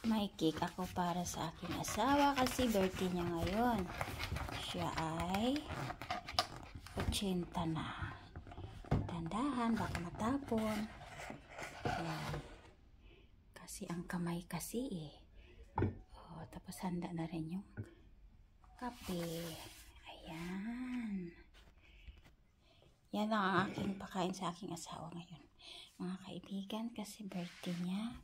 May cake ako para sa aking asawa kasi birthday niya ngayon. Siya ay 80 na. Tandahan, baka matapon. Ayan. Kasi ang kamay kasi eh. Oh, tapos handa na rin yung kape. Ayan. Yan ang aking pakain sa aking asawa ngayon. Mga kaibigan, kasi birthday niya.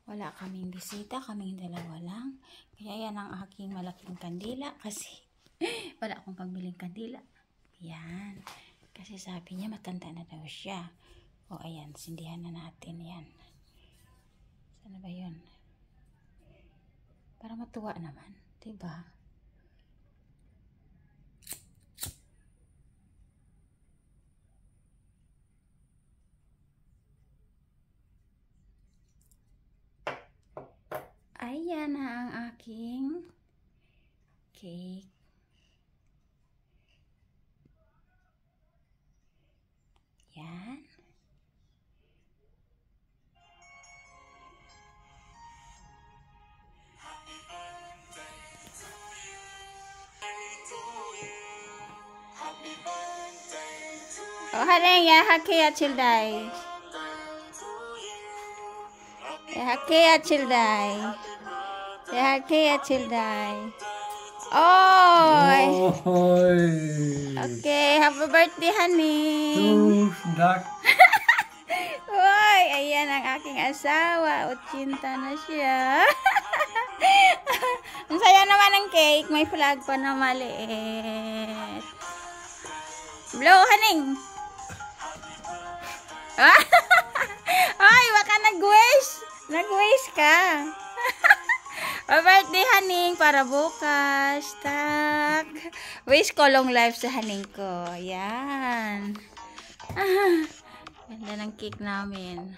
Wala kaming bisita, kaming dalawa lang. Kaya yan ang aking malaking kandila kasi wala akong pambiling kandila. Yan. Kasi sabi niya matanda na daw siya. O ayan, sindihan na natin yan. Sana ba yun? Para matuwa naman. Diba? Ayan na ang aking cake. Yan. Oh, haling ya haki at childay. Ya haki at childay. Ya haki at childay. Oy. Okay, happy birthday, honey. Dak. Oy, ayan ang aking asawa. 80 na siya. Ang saya naman ng cake. May flag pa na maliit. Blow, haning. Ay, baka nag-wish. Nag-wish ka. Birthday, haning, para bukas. Tak. Wish ko long life sa haning ko. Yan. Ganda ng cake namin.